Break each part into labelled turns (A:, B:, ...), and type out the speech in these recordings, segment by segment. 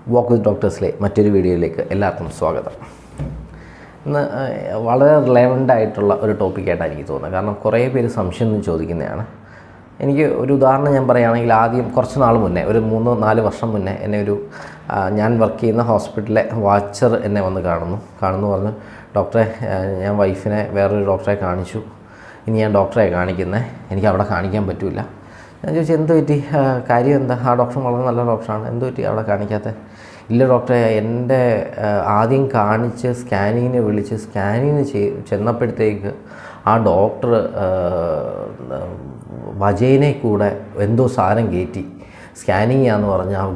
A: Work with ഡോക്ടേഴ്സിലെ മറ്റൊരു വീഡിയോയിലേക്ക് എല്ലാവർക്കും സ്വാഗതം. ഇന്ന് വളരെ റിലവൻ്റ് ആയിട്ടുള്ള ഒരു ടോപ്പിക്കായിട്ടാണ് എനിക്ക് തോന്നുന്നത്. കാരണം കുറേ പേര് സംശയം ചോദിക്കുന്നതാണ്. എനിക്ക് ഒരു ഉദാഹരണം ഞാൻ പറയുകയാണെങ്കിൽ, ആദ്യം കുറച്ച് നാൾ മുന്നേ, ഒരു 3-4 വർഷം മുന്നേ എന്നെ ഞാൻ വർക്ക് ചെയ്യുന്ന ഹോസ്പിറ്റലിലെ വാച്ചർ എന്നെ വന്ന് കാണുന്നു പറഞ്ഞു, ഡോക്ടറെ, ഞാൻ വൈഫിനെ വേറൊരു ഡോക്ടറെ കാണിച്ചു, ഇനി ഞാൻ ഡോക്ടറെ കാണിക്കുന്നത്, എനിക്ക് അവിടെ കാണിക്കാൻ പറ്റില്ല. ഞാൻ ചോദിച്ചു, എന്ത് പറ്റി, കാര്യം എന്താ? ആ ഡോക്ടർ വളരെ നല്ല ഡോക്ടറാണ്, എന്ത് പറ്റി അവിടെ കാണിക്കാത്ത? ഇല്ല ഡോക്ടറെ, എൻ്റെ ആദ്യം കാണിച്ച് സ്കാനിങ്ങിന് വിളിച്ച് സ്കാനിങ്ങിന് ചെന്നപ്പോഴത്തേക്ക് ആ ഡോക്ടർ വജൈനെ കൂടെ എന്തോ സാധനം കയറ്റി സ്കാനിങ് ചെയ്യാന്ന് പറഞ്ഞാൽ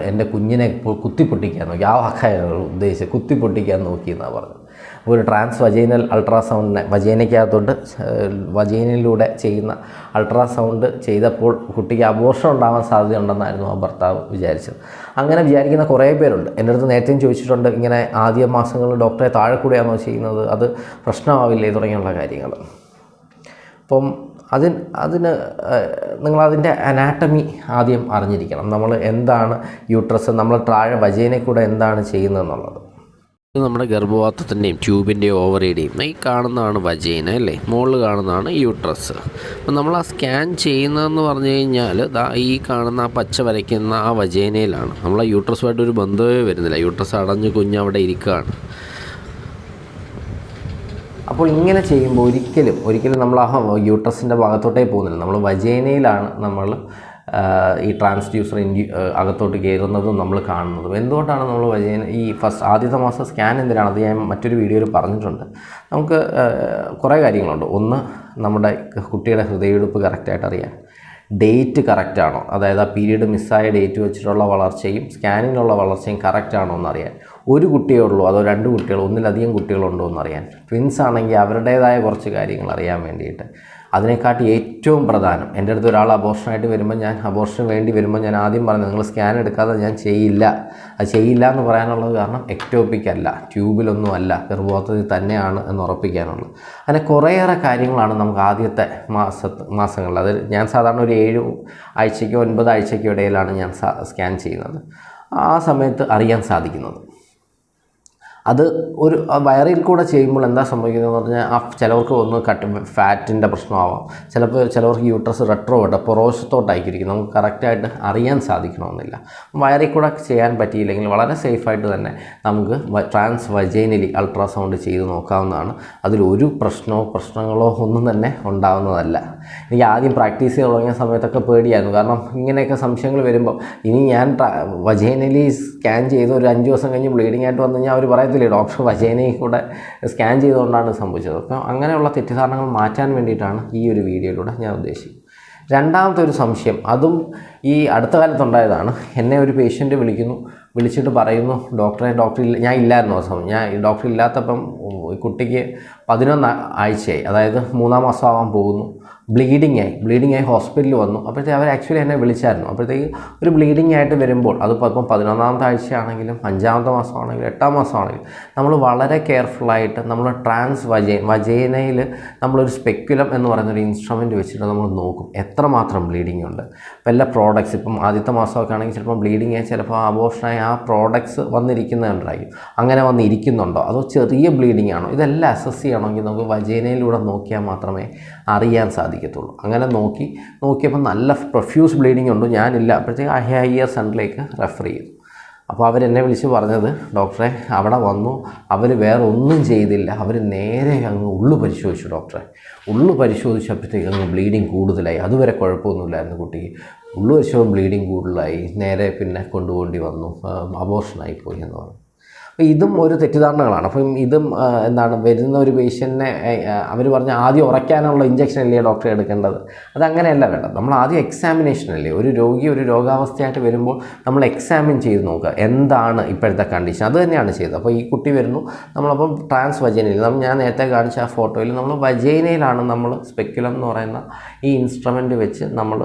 A: എൻ്റെ കുഞ്ഞിനെ കുത്തിപ്പൊട്ടിക്കാൻ നോക്കി. ആ വാക്കാണ് ഉദ്ദേശിച്ചത്, കുത്തിപ്പൊട്ടിക്കാൻ നോക്കിയെന്നാണ് പറഞ്ഞത്. ഒരു ട്രാൻസ് വജൈനൽ അൾട്രാസൗണ്ടിനെ വജൈനയ്ക്കകത്തോട്ട് വജൈനയിലൂടെ ചെയ്യുന്ന അൾട്രാസൗണ്ട് ചെയ്തപ്പോൾ കുട്ടിക്ക് അബോർഷൻ ഉണ്ടാവാൻ സാധ്യതയുണ്ടെന്നായിരുന്നു ആ ഭർത്താവ് വിചാരിച്ചത്. അങ്ങനെ വിചാരിക്കുന്ന കുറേ പേരുണ്ട്. എൻ്റെ അടുത്ത് നേരത്തെയും ചോദിച്ചിട്ടുണ്ട്, ഇങ്ങനെ ആദ്യ മാസങ്ങളിൽ ഡോക്ടറെ താഴെ കൂടെയാണോ ചെയ്യുന്നത്, അത് പ്രശ്നമാവില്ലേ തുടങ്ങിയുള്ള കാര്യങ്ങൾ. അപ്പം അതിന് നിങ്ങളതിൻ്റെ അനാട്ടമി ആദ്യം അറിഞ്ഞിരിക്കണം. നമ്മൾ എന്താണ് യൂട്രസ്, നമ്മൾ താഴെ വജൈനെ കൂടെ എന്താണ് ചെയ്യുന്നതെന്നുള്ളത്.
B: ഇത് നമ്മുടെ ഗർഭപാത്രത്തിൻ്റെയും ട്യൂബിൻ്റെയും ഓവറിയുടെയും ഈ കാണുന്നതാണ് വജൈന അല്ലേ, മുകളിൽ കാണുന്നതാണ് യൂട്രസ്. അപ്പം നമ്മൾ ആ സ്കാൻ ചെയ്യുന്നതെന്ന് പറഞ്ഞു കഴിഞ്ഞാൽ ഈ കാണുന്ന ആ പച്ച വരയ്ക്കുന്ന ആ വജൈനയിലാണ്. നമ്മൾ ആ യൂട്രസുമായിട്ടൊരു ബന്ധമേ വരുന്നില്ല, യൂട്രസ് അടഞ്ഞ് കുഞ്ഞ് അവിടെ ഇരിക്കുകയാണ്.
A: അപ്പോൾ ഇങ്ങനെ ചെയ്യുമ്പോൾ ഒരിക്കലും നമ്മൾ ആ യൂട്രസിൻ്റെ ഭാഗത്തോട്ടേ പോകുന്നില്ല, നമ്മൾ വജൈനയിലാണ് നമ്മൾ ഈ ട്രാൻസ്ഡ്യൂസർ അകത്തോട്ട് കയറുന്നതും നമ്മൾ കാണുന്നതും. എന്തുകൊണ്ടാണ് നമ്മൾ വജൈന ആദ്യത്തെ മാസം സ്കാൻ എന്തിനാണ്, അത് ഞാൻ മറ്റൊരു വീഡിയോയിൽ പറഞ്ഞിട്ടുണ്ട്. നമുക്ക് കുറേ കാര്യങ്ങളുണ്ട്. ഒന്ന്, നമ്മുടെ കുട്ടിയുടെ ഹൃദയമിടിപ്പ് കറക്റ്റായിട്ട് അറിയാൻ, ഡേറ്റ് കറക്റ്റാണോ, അതായത് ആ പീരീഡ് മിസ്സായ ഡേറ്റ് വെച്ചിട്ടുള്ള വളർച്ചയും സ്കാനിങ്ങിലുള്ള വളർച്ചയും കറക്റ്റാണോ എന്നറിയാൻ. ഒരു കുട്ടിയേ ഉള്ളൂ, അതോ 2 കുട്ടികൾ, ഒന്നിലധികം കുട്ടികളുണ്ടോ എന്നറിയാൻ. ട്വിൻസ് ആണെങ്കിൽ അവരുടേതായ കുറച്ച് കാര്യങ്ങൾ അറിയാൻ വേണ്ടിയിട്ട്. അതിനെക്കാട്ടി ഏറ്റവും പ്രധാനം, എൻ്റെ അടുത്ത് ഒരാൾ അബോർഷനായിട്ട് വരുമ്പോൾ, അബോർഷന് വേണ്ടി വരുമ്പോൾ ഞാൻ ആദ്യം പറഞ്ഞു, നിങ്ങൾ സ്കാൻ എടുക്കാതെ ഞാൻ ചെയ്യില്ല. അത് ചെയ്യില്ല എന്ന് പറയാനുള്ളത് കാരണം എക്ടോപിക് അല്ല, ട്യൂബിലൊന്നും അല്ല, ഗർഭപാത്രത്തിൽ തന്നെയാണ് എന്ന് ഉറപ്പിക്കാനുള്ളത്. അങ്ങനെ കുറേയേറെ കാര്യങ്ങളാണ് നമുക്ക് ആദ്യത്തെ മാസങ്ങളിൽ, അത് ഞാൻ സാധാരണ ഒരു 7 ആഴ്ചയ്ക്കോ 9 ആഴ്ചയ്ക്കോ ഇടയിലാണ് ഞാൻ സ്കാൻ ചെയ്യുന്നത്. ആ സമയത്ത് അറിയാൻ സാധിക്കുന്നത്. അത് ഒരു വയറിൽ കൂടെ ചെയ്യുമ്പോൾ എന്താ സംഭവിക്കുന്നതെന്ന് പറഞ്ഞാൽ, ചിലവർക്ക് ഫാറ്റിൻ്റെ പ്രശ്നമാവാം, ചിലവർക്ക് യൂട്രസ് പൊറോശത്തോട്ടായിരിക്കും, നമുക്ക് കറക്റ്റായിട്ട് അറിയാൻ സാധിക്കണമെന്നില്ല. വയറിൽ കൂടെ ചെയ്യാൻ പറ്റിയില്ലെങ്കിൽ വളരെ സേഫായിട്ട് തന്നെ നമുക്ക് ട്രാൻസ് വജൈനലി അൾട്രാസൗണ്ട് ചെയ്ത് നോക്കാവുന്നതാണ്. അതിലൊരു പ്രശ്നങ്ങളോ ഒന്നും തന്നെ ഉണ്ടാകുന്നതല്ല. എനിക്ക് ആദ്യം പ്രാക്ടീസ് ചെയ്ത് തുടങ്ങിയ സമയത്തൊക്കെ പേടിയായിരുന്നു. കാരണം ഇങ്ങനെയൊക്കെ സംശയങ്ങൾ വരുമ്പോൾ, ഇനി ഞാൻ വജൈനലി സ്കാൻ ചെയ്ത് ഒരു 5 ദിവസം കഴിഞ്ഞ് ബ്ലീഡിംഗ് ആയിട്ട് വന്നു കഴിഞ്ഞാൽ അവർ പറയത്തില്ലേ, ഡോക്ടർ വജൈനയിൽ കൂടെ സ്കാൻ ചെയ്തുകൊണ്ടാണ് സംഭവിച്ചത്. അപ്പോൾ അങ്ങനെയുള്ള തെറ്റിദ്ധാരണകൾ മാറ്റാൻ വേണ്ടിയിട്ടാണ് ഈ ഒരു വീഡിയോയിലൂടെ ഞാൻ ഉദ്ദേശിക്കുന്നത്. രണ്ടാമത്തെ ഒരു സംശയം, അതും ഈ അടുത്ത കാലത്തുണ്ടായതാണ്. എന്നെ ഒരു പേഷ്യൻ്റ് വിളിച്ചിട്ട് പറയുന്നു, ഡോക്ടർ ഞാൻ ഇല്ലായിരുന്നു ആ സമയം. ഡോക്ടർ ഇല്ലാത്തപ്പം കുട്ടിക്ക് 11 ആഴ്ചയായി, അതായത് 3-ാം മാസം ആവാൻ പോകുന്നു. ബ്ലീഡിംഗ് ആയി ഹോസ്പിറ്റലിൽ വന്നു. അപ്പോഴത്തേക്ക് അവർ ആക്ച്വലി എന്നെ വിളിച്ചായിരുന്നു. അപ്പോഴത്തേക്ക് ഒരു ബ്ലീഡിംഗ് ആയിട്ട് വരുമ്പോൾ, അതിപ്പോൾ 11-ാമത്തെ ആഴ്ചയാണെങ്കിലും 5-ാമത്തെ മാസമാണെങ്കിലും 8-ാം മാസമാണെങ്കിലും, നമ്മൾ വളരെ കെയർഫുള്ളായിട്ട് നമ്മൾ ട്രാൻസ് വജൈനയിൽ നമ്മളൊരു സ്പെക്കുലം എന്ന് പറയുന്നൊരു ഇൻസ്ട്രുമെൻറ്റ് വെച്ചിട്ട് നമ്മൾ നോക്കും എത്രമാത്രം ബ്ലീഡിംഗ് ഉണ്ട്. വല്ല പ്രോഡക്ട്സ്, ഇപ്പം ആദ്യത്തെ മാസമൊക്കെ ആണെങ്കിൽ ചിലപ്പോൾ ബ്ലീഡിംഗ് ആയി, ചിലപ്പോൾ അബോർഷനായി ആ പ്രോഡക്ട്സ് വന്നിരിക്കുന്നുണ്ടായിരിക്കും. അങ്ങനെ വന്നിരിക്കുന്നുണ്ടോ, അതോ ചെറിയ ബ്ലീഡിംഗ് ആണോ, ഇതെല്ലാം അസസ് ചെയ്യണമെങ്കിൽ നമുക്ക് വജൈനയിലൂടെ നോക്കിയാൽ മാത്രമേ അറിയാൻ സാധിക്കത്തുള്ളൂ. അങ്ങനെ നോക്കിയപ്പോൾ നല്ല പ്രൊഫ്യൂസ് ബ്ലീഡിംഗ് ഉണ്ട്, ഞാനില്ല. അപ്പോഴത്തേക്ക് ഹയർ സെൻ്ററിലേക്ക് റെഫർ ചെയ്തു. അപ്പോൾ അവരെന്നെ വിളിച്ച് പറഞ്ഞത്, ഡോക്ടറെ അവിടെ വന്നു, അവർ വേറെ ഒന്നും ചെയ്തില്ല, അവർ നേരെ അങ്ങ് ഉള്ളു പരിശോധിച്ചു. ഡോക്ടറെ ഉള്ളു പരിശോധിച്ചപ്പോഴത്തേക്ക് അങ്ങ് ബ്ലീഡിങ് കൂടുതലായി. അതുവരെ കുഴപ്പമൊന്നുമില്ലായിരുന്നു കുട്ടിക്ക്, ഉള്ളു പരിശോധന ബ്ലീഡിങ് കൂടുതലായി, നേരെ പിന്നെ കൊണ്ടുപോകേണ്ടി വന്നു, അബോർഷനായി പോയി എന്ന് പറഞ്ഞു. അപ്പോൾ ഇതും ഒരു തെറ്റിദ്ധാരണകളാണ്. അപ്പം ഇതും വരുന്ന ഒരു പേഷ്യൻറ്റിനെ അവർ പറഞ്ഞ ആദ്യം ഉറയ്ക്കാനുള്ള ഇഞ്ചക്ഷൻ അല്ലേ ഡോക്ടറെ എടുക്കേണ്ടത്, അതങ്ങനെയല്ല വേണ്ടത്. നമ്മൾ ആദ്യം എക്സാമിനേഷനല്ലേ, ഒരു രോഗാവസ്ഥയായിട്ട് വരുമ്പോൾ നമ്മൾ എക്സാമിൻ ചെയ്ത് നോക്കുക എന്താണ് ഇപ്പോഴത്തെ കണ്ടീഷൻ, അത് തന്നെയാണ് ചെയ്തത്. അപ്പോൾ ഈ കുട്ടി വരുന്നു, നമ്മളപ്പം ട്രാൻസ് വജൈനയിൽ, ഞാൻ നേരത്തെ കാണിച്ച ആ ഫോട്ടോയിൽ നമ്മൾ വജൈനയിലാണ് നമ്മൾ സ്പെക്കുലം എന്ന് പറയുന്ന ഈ ഇൻസ്ട്രുമെൻറ്റ് വെച്ച് നമ്മൾ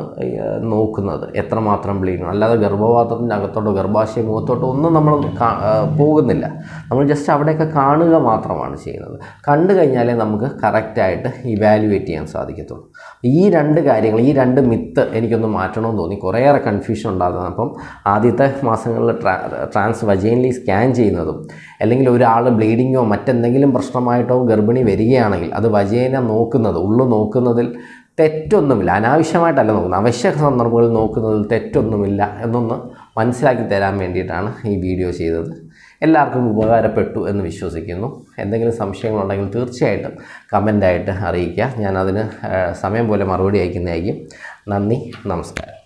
A: നോക്കുന്നത് എത്രമാത്രം ബ്ലീഡിങ്. അല്ലാതെ ഗർഭപാത്രത്തിൻ്റെ അകത്തോട്ടോ ഗർഭാശയ മുഖത്തോട്ടോ ഒന്നും നമ്മൾ പോകുന്നില്ല. ചെയ്യുന്നില്ല. നമ്മൾ ജസ്റ്റ് അവിടെയൊക്കെ കാണുക മാത്രമാണ് ചെയ്യുന്നത്. കണ്ടു കഴിഞ്ഞാലേ നമുക്ക് കറക്റ്റായിട്ട് ഇവാലുവേറ്റ് ചെയ്യാൻ സാധിക്കത്തുള്ളൂ. ഈ 2 കാര്യങ്ങൾ, ഈ 2 മിത്ത് എനിക്കൊന്ന് മാറ്റണമെന്ന് തോന്നി. കുറേയേറെ കൺഫ്യൂഷൻ ഉണ്ടാകുന്നത്. അപ്പം ആദ്യത്തെ മാസങ്ങളിൽ ട്രാൻസ് വജൈനലി സ്കാൻ ചെയ്യുന്നതും, അല്ലെങ്കിൽ ഒരാൾ ബ്ലീഡിങ്ങോ മറ്റെന്തെങ്കിലും പ്രശ്നമായിട്ടോ ഗർഭിണി വരികയാണെങ്കിൽ അത് വജൈന നോക്കുന്നത്, ഉള്ളു നോക്കുന്നതിൽ തെറ്റൊന്നുമില്ല. അനാവശ്യമായിട്ടല്ല നോക്കുന്നത്, ആവശ്യ സന്ദർഭങ്ങളിൽ നോക്കുന്നതിൽ തെറ്റൊന്നുമില്ല എന്നൊന്ന് മനസ്സിലാക്കി തരാൻ വേണ്ടിയിട്ടാണ് ഈ വീഡിയോ ചെയ്തത്. എല്ലാവർക്കും ഉപകാരപ്പെട്ടു എന്ന് വിശ്വസിക്കുന്നു. എന്തെങ്കിലും സംശയങ്ങളുണ്ടെങ്കിൽ തീർച്ചയായിട്ടും കമൻ്റായിട്ട് അറിയിക്കുക. ഞാനതിന് സമയം പോലെ മറുപടി അയക്കുന്നതായിരിക്കും. നന്ദി, നമസ്കാരം.